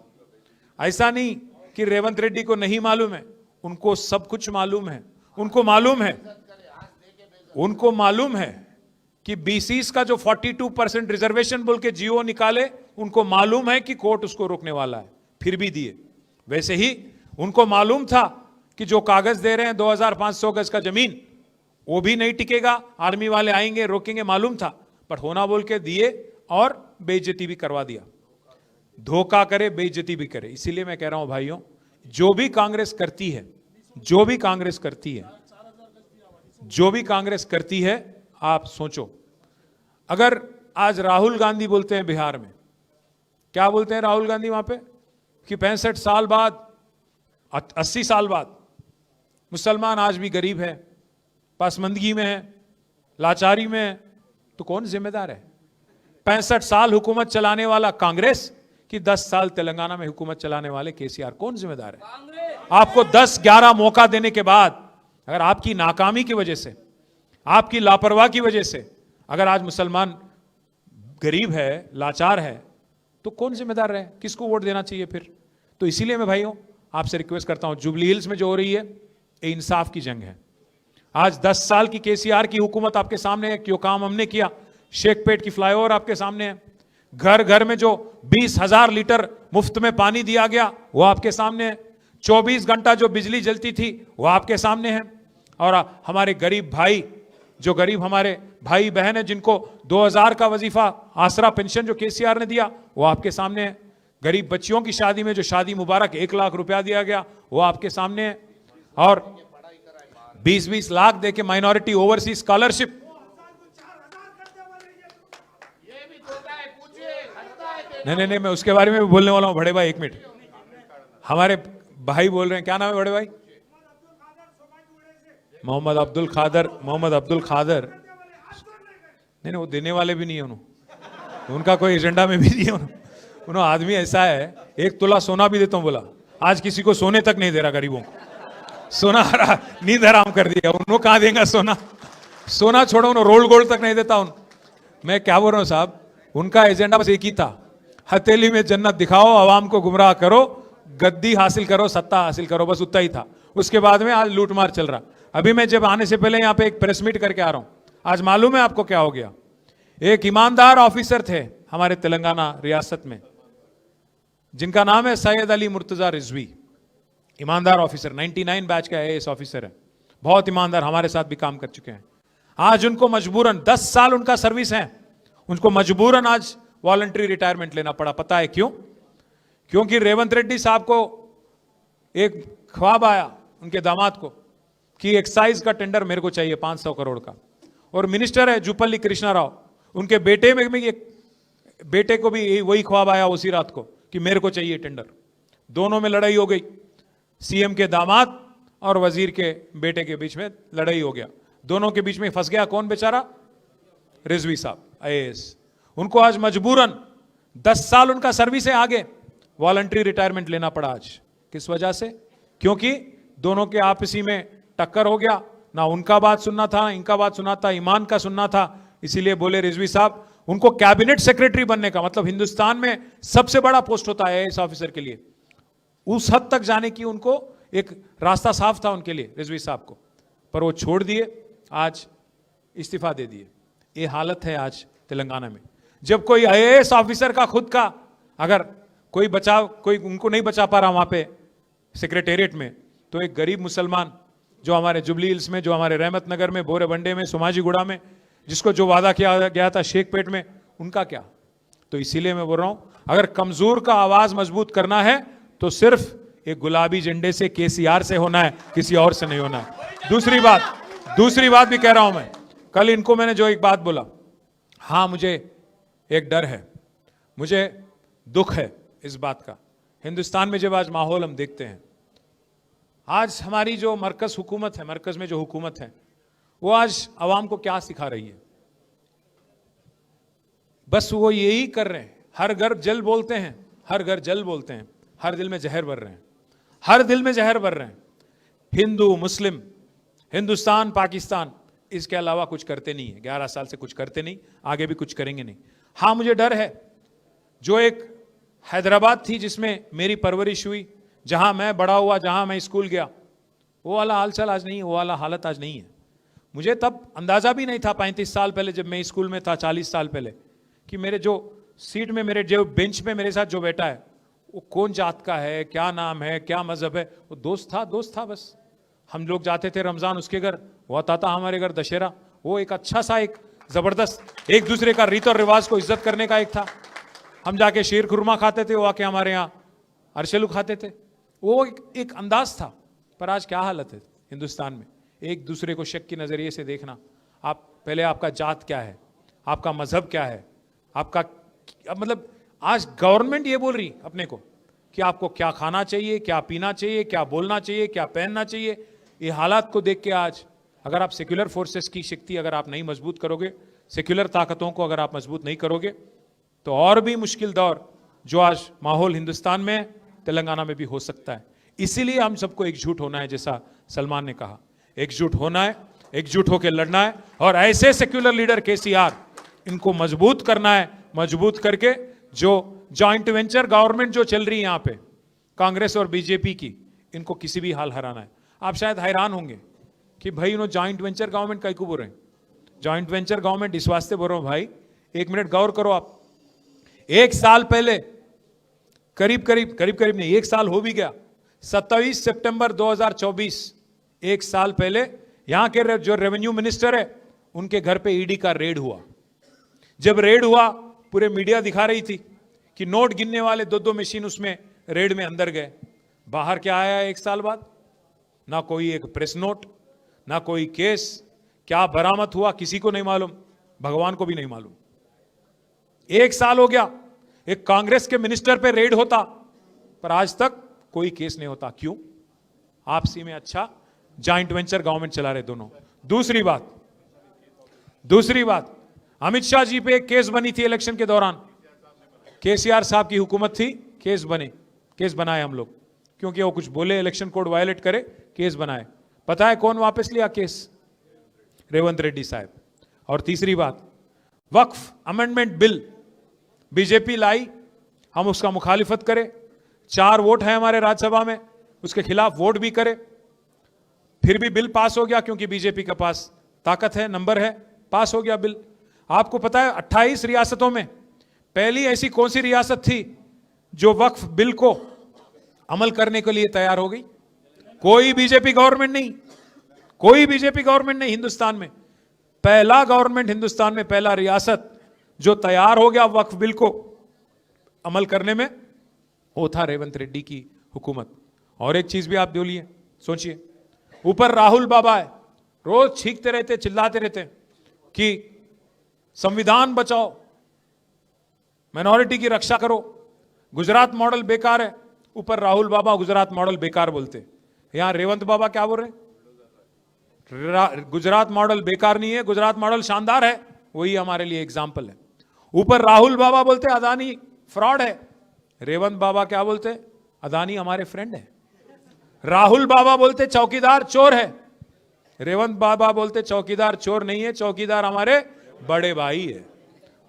ऐसा नहीं कि रेवंत रेड्डी को नहीं मालूम है, उनको सब कुछ मालूम है। उनको मालूम है कि बीसीस का जो 42% रिजर्वेशन बोल के जीओ निकाले, उनको मालूम है कि कोर्ट उसको रोकने वाला है, फिर भी दिए। वैसे ही उनको मालूम था कि जो कागज दे रहे हैं 2500 गज का जमीन, वो भी नहीं टिकेगा, आर्मी वाले आएंगे रोकेंगे, मालूम था, पर होना बोल के दिए और बेइज्जती भी करवा दिया। धोखा करे बेइज्जती भी करे। इसीलिए मैं कह रहा हूं भाइयों, जो भी कांग्रेस करती है आप सोचो, अगर आज राहुल गांधी बोलते हैं बिहार में, क्या बोलते हैं राहुल गांधी वहां पे कि 65 साल बाद 80 साल बाद मुसलमान आज भी गरीब है, पासमंदगी में है, लाचारी में है, तो कौन जिम्मेदार है? 65 साल हुकूमत चलाने वाला कांग्रेस कि 10 साल तेलंगाना में हुकूमत चलाने वाले केसीआर, कौन जिम्मेदार है? आपको 10-11 मौका देने के बाद अगर आपकी नाकामी की वजह से, आपकी लापरवाही की वजह से अगर आज मुसलमान गरीब है, लाचार है, तो कौन जिम्मेदार है? किसको वोट देना चाहिए फिर? तो इसीलिए मैं भाइयों आपसे रिक्वेस्ट करता हूं, जुबली हिल्स में जो हो रही है ये इंसाफ की जंग है। आज 10 साल की केसीआर की हुकूमत आपके सामने है, क्यों काम हमने किया, शेखपेट की फ्लाईओवर आपके सामने है, घर घर में जो 20,000 लीटर मुफ्त में पानी दिया गया वो आपके सामने है, 24 घंटा जो बिजली जलती थी वो आपके सामने है, और हमारे गरीब भाई, जो गरीब हमारे भाई बहन है जिनको 2000 का वजीफा आसरा पेंशन जो केसीआर ने दिया वो आपके सामने है, गरीब बच्चियों की शादी में जो शादी मुबारक 1 लाख रुपया दिया गया वो आपके सामने है, और 20-20 लाख देके माइनॉरिटी ओवरसीज स्कॉलरशिप, नहीं मैं उसके बारे में भी बोलने वाला हूं। बड़े भाई 1 मिनट, हमारे भाई बोल रहे हैं, क्या नाम है बड़े भाई? मोहम्मद अब्दुल खादर। नहीं वो देने वाले भी नहीं है, उनका कोई एजेंडा में भी नहीं है। उन्होंने आदमी ऐसा है, 1 तोला सोना भी देता हूं बोला, आज किसी को सोने तक नहीं दे रहा, गरीबों को सोना नींद हराम कर दिया। उन्होंने कहां देगा सोना छोड़ो, उन्होंने रोल गोल्ड तक नहीं देता। मैं क्या बोल रहा हूं साहब, उनका एजेंडा बस एक ही था, हथेली में जन्नत दिखाओ, आवाम को गुमराह करो, गद्दी हासिल करो, सत्ता हासिल करो, बस उतना ही था। उसके बाद में आज लूटमार चल रहा। अभी मैं जब आने से पहले यहाँ पे एक प्रेस मीट करके आ रहा हूं, आज मालूम है आपको क्या हो गया? एक ईमानदार ऑफिसर थे हमारे तेलंगाना रियासत में, जिनका नाम है सैयद अली मुर्तजा रिजवी, ईमानदार ऑफिसर, 99 बैच का AIS ऑफिसर है, बहुत ईमानदार, हमारे साथ भी काम कर चुके हैं। आज उनको मजबूरन 10 साल उनका सर्विस है, उनको मजबूरन आज वॉलंटरी रिटायरमेंट लेना पड़ा। पता है क्यों? क्योंकि रेवंत रेड्डी साहब को एक ख्वाब आया उनके दामाद को कि एक्साइज का टेंडर मेरे को चाहिए 500 करोड़ का, और मिनिस्टर है जुपल्ली कृष्णा राव, उनके बेटे में भी बेटे को भी वही ख्वाब आया उसी रात को कि मेरे को चाहिए टेंडर। दोनों में लड़ाई हो गई, सीएम के दामाद और वजीर के बेटे के बीच में लड़ाई हो गया, दोनों के बीच में फंस गया कौन बेचारा? रिजवी साहब IAS। उनको आज मजबूरन 10 साल उनका सर्विस है, आगे वॉलंटरी रिटायरमेंट लेना पड़ा आज। किस वजह से? क्योंकि दोनों के आपसी में टक्कर हो गया, ना उनका बात सुनना था, इनका बात सुनना था, ईमान का सुनना था। इसीलिए बोले रिजवी साहब, उनको कैबिनेट सेक्रेटरी बनने का मतलब हिंदुस्तान में सबसे बड़ा पोस्ट होता है आईएएस ऑफिसर के लिए, उस हद तक जाने की उनको एक रास्ता साफ था उनके लिए, रिजवी साहब को, पर वो छोड़ दिए, आज इस्तीफा दे दिए। ये हालत है आज तेलंगाना में। जब कोई आईएएस ऑफिसर का खुद का अगर कोई उनको नहीं बचा पा रहा वहां पे सेक्रेटेरिएट में, तो एक गरीब मुसलमान जो हमारे जुबली हिल्स में, जो हमारे रहमत नगर में, बोरेबंडे में, सोमाजीगुड़ा में, जिसको जो वादा किया गया था शेखपेट में, उनका क्या? तो इसीलिए मैं बोल रहा हूं, अगर कमजोर का आवाज मजबूत करना है तो सिर्फ एक गुलाबी झंडे से, केसीआर से होना है, किसी और से नहीं होना है। दूसरी बात भी कह रहा हूं मैं, कल इनको मैंने जो एक बात बोला, हाँ मुझे एक डर है, मुझे दुख है इस बात का। हिंदुस्तान में जब आज माहौल हम देखते हैं, आज हमारी जो मरकज हुकूमत है, मरकज में जो हुकूमत है, वो आज अवाम को क्या सिखा रही है? बस वो यही कर रहे हैं, हर घर जल बोलते हैं, हर घर जल बोलते हैं, हर दिल में जहर भर रहे हैं, हर दिल में जहर भर रहे हैं। हिंदू मुस्लिम, हिंदुस्तान पाकिस्तान, इसके अलावा कुछ करते नहीं है। 11 साल से कुछ करते नहीं, आगे भी कुछ करेंगे नहीं। हाँ मुझे डर है, जो एक हैदराबाद थी जिसमें मेरी परवरिश हुई, जहां मैं बड़ा हुआ, जहां मैं स्कूल गया, वो वाला हालचाल आज नहीं है, वो वाला हालत आज नहीं है। मुझे तब अंदाजा भी नहीं था 35 साल पहले जब मैं स्कूल में था, 40 साल पहले, कि मेरे जो सीट में, मेरे जो बेंच में मेरे साथ जो बैठा है वो कौन जात का है, क्या नाम है, क्या मजहब है। वो दोस्त था बस। हम लोग जाते थे रमजान उसके घर, वो आता था हमारे घर दशहरा। वो एक अच्छा सा, एक जबरदस्त, एक दूसरे का रीत और रिवाज को इज्जत करने का एक था। हम जाके शीर खुरमा खाते थे, वो आके हमारे यहाँ अरशलू खाते थे। वो एक अंदाज था। पर आज क्या हालत है हिंदुस्तान में? एक दूसरे को शक की नजरिए से देखना। आप पहले, आपका जात क्या है, आपका मजहब क्या है, आपका मतलब, आज गवर्नमेंट ये बोल रही अपने को कि आपको क्या खाना चाहिए, क्या पीना चाहिए, क्या बोलना चाहिए, क्या पहनना चाहिए। ये हालात को देख के आज अगर आप सेक्युलर फोर्सेस की शक्ति अगर आप नहीं मजबूत करोगे, सेक्युलर ताकतों को अगर आप मजबूत नहीं करोगे, तो और भी मुश्किल दौर जो आज माहौल हिंदुस्तान में, तेलंगाना में भी हो सकता है। इसीलिए हम सबको एकजुट होना है, जैसा सलमान ने कहा, एकजुट होना है, एकजुट होकर लड़ना है। और ऐसे सेक्युलर लीडर केसीआर, इनको मजबूत करना है, मजबूत करके जो जॉइंट वेंचर गवर्नमेंट जो चल रही है यहाँ पे कांग्रेस और बीजेपी की, इनको किसी भी हाल हराना है। आप शायद हैरान होंगे कि भाई उन्होंने जॉइंट वेंचर गवर्नमेंट का क्यों बोल रहे हैं? जॉइंट वेंचर गवर्नमेंट इस वास्ते बोल रहा हूं भाई, एक मिनट गौर करो आप। एक साल पहले, करीब नहीं, एक साल हो भी गया, 27 सितंबर 2024, एक साल पहले यहां के जो रेवेन्यू मिनिस्टर है उनके घर पे ईडी का रेड हुआ। जब रेड हुआ, पूरे मीडिया दिखा रही थी कि नोट गिनने वाले 2-2 मशीन उसमें रेड में अंदर गए। बाहर क्या आया एक साल बाद? ना कोई एक प्रेस नोट, ना कोई केस। क्या बरामद हुआ किसी को नहीं मालूम, भगवान को भी नहीं मालूम। एक साल हो गया, एक कांग्रेस के मिनिस्टर पे रेड होता, पर आज तक कोई केस नहीं होता। क्यों? आपसी में अच्छा जॉइंट वेंचर गवर्नमेंट चला रहे दोनों। दूसरी बात, अमित शाह जी पे एक केस बनी थी इलेक्शन के दौरान। केसीआर साहब की हुकूमत थी, केस बनाए हम लोग, क्योंकि वो कुछ बोले, इलेक्शन कोड वायलेट करे, केस बनाए। पता है कौन वापस लिया केस? रेवंत रेड्डी साहब। और तीसरी बात, वक्फ अमेंडमेंट बिल बीजेपी लाई, हम उसका मुखालिफत करें, 4 वोट है हमारे राज्यसभा में, उसके खिलाफ वोट भी करे, फिर भी बिल पास हो गया, क्योंकि बीजेपी के पास ताकत है, नंबर है, पास हो गया बिल। आपको पता है 28 रियासतों में पहली ऐसी कौन सी रियासत थी जो वक्फ बिल को अमल करने के लिए तैयार हो गई? कोई बीजेपी गवर्नमेंट नहीं हिंदुस्तान में। पहला गवर्नमेंट हिंदुस्तान में, पहला रियासत जो तैयार हो गया वक्फ बिल को अमल करने में, वो था रेवंत रेड्डी की हुकूमत। और एक चीज भी आप बोलिए, सोचिए, ऊपर राहुल बाबा है, रोज छींकते रहते, चिल्लाते रहते कि संविधान बचाओ, माइनॉरिटी की रक्षा करो, गुजरात मॉडल बेकार है। ऊपर राहुल बाबा गुजरात मॉडल बेकार बोलते, यहां रेवंत बाबा क्या बोल रहे? गुजरात मॉडल बेकार नहीं है, गुजरात मॉडल शानदार है। वही हमारे लिए एग्जाम्पल है। ऊपर राहुल बाबा बोलते अदानी फ्रॉड है, रेवंत बाबा क्या बोलते? अदानी हमारे फ्रेंड है। राहुल बाबा बोलते चौकीदार चोर है, रेवंत बाबा बोलते चौकीदार चोर नहीं है, चौकीदार हमारे बड़े भाई है।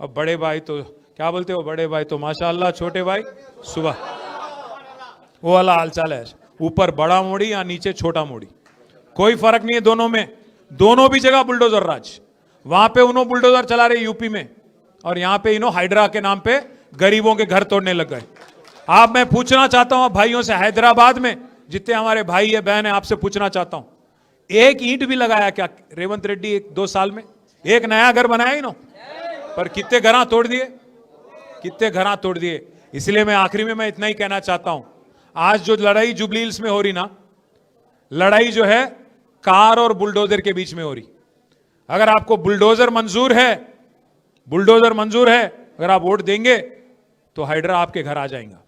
अब बड़े भाई तो क्या बोलते हो, बड़े भाई तो माशाअल्लाह, छोटे भाई सुबह, वो वाला हालचाल है। ऊपर बड़ा मोड़ी या नीचे छोटा मोड़ी, कोई फर्क नहीं है दोनों में, दोनों भी जगह बुलडोजर राज। वहां पे उन्होंने बुलडोजर चला रहे यूपी में, और यहां पे इन्हों हाइड्रा के नाम पे गरीबों के घर तोड़ने लग गए। आप, मैं पूछना चाहता हूं भाइयों से, हैदराबाद में जितने हमारे भाई है बहन है, आपसे पूछना चाहता हूं, एक ईंट भी लगाया क्या रेवंत रेड्डी 2 साल में? एक नया घर बनाया इन्हों? पर कितने घर तोड़ दिए, कितने घर तोड़ दिए। इसलिए मैं आखिरी में मैं इतना ही कहना चाहता हूं, आज जो लड़ाई जुबली हिल्स में हो रही ना, लड़ाई जो है कार और बुलडोजर के बीच में हो रही। अगर आपको बुलडोजर मंजूर है, बुलडोजर मंजूर है, अगर आप वोट देंगे तो हाइड्रा आपके घर आ जाएगा।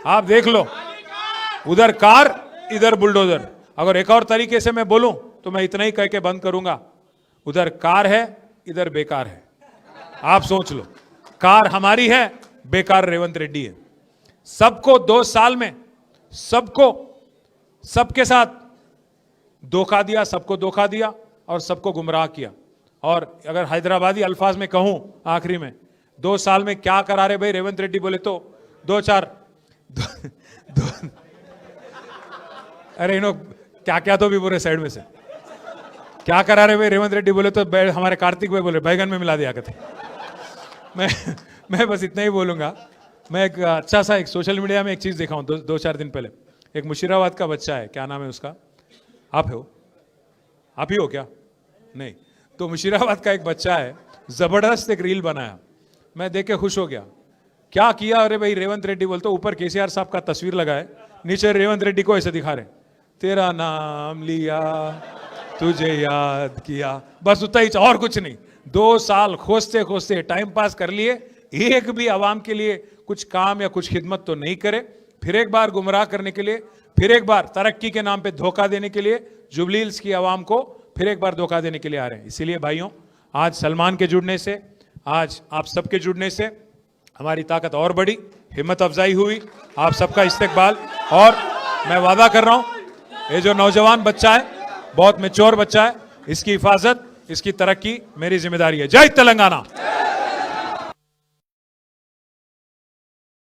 आप देख लो, उधर कार इधर बुलडोजर। अगर एक और तरीके से मैं बोलूं तो मैं इतना ही कह के बंद करूंगा, उधर कार है इधर बेकार है। आप सोच लो, कार हमारी है, बेकार रेवंत रेड्डी है। सबको 2 साल में सबको सबके साथ धोखा दिया, सबको धोखा दिया और सबको गुमराह किया। और अगर हैदराबादी अल्फाज में कहूं आखिरी में, 2 साल में क्या करा रहे भाई रेवंत रेड्डी बोले तो 2-4 अरे इन्हों क्या क्या तो भी बोले साइड में से, क्या करा रहे भाई रेवंत रेड्डी बोले तो हमारे कार्तिक भाई बोले बैगन में मिला दिया करते। मैं बस इतना ही बोलूंगा। मैं एक अच्छा सा एक सोशल मीडिया में एक चीज देखा हूं 2-4 दिन पहले। एक मुशीराबाद का बच्चा है, क्या नाम है उसका, आप हो, आप ही हो क्या? नहीं, तो मुशीराबाद का एक बच्चा है, जबरदस्त एक रील बनाया, मैं देख के खुश हो गया। क्या किया, अरे भाई रेवंत रेड्डी बोलते, ऊपर केसीआर साहब का तस्वीर लगाए, नीचे रेवंत रेड्डी को ऐसे दिखा रहे, तेरा नाम लिया तुझे याद किया, बस उतना ही, और कुछ नहीं। 2 साल खोजते खोजते टाइम पास कर लिए, एक भी आवाम के लिए कुछ काम या कुछ खिदमत तो नहीं करे। फिर एक बार गुमराह करने के लिए, फिर एक बार तरक्की के नाम पे धोखा देने के लिए जुबली हिल्स की आवाम को फिर एक बार धोखा देने के लिए आ रहे हैं। इसीलिए भाइयों, आज सलमान के जुड़ने से, आज आप सबके जुड़ने से हमारी ताकत और बढ़ी, हिम्मत अफजाई हुई, आप सबका इस्तकबाल। और मैं वादा कर रहा हूं, ये जो नौजवान बच्चा है, बहुत मैच्योर बच्चा है, इसकी हिफाजत, इसकी तरक्की मेरी जिम्मेदारी है। जय तेलंगाना।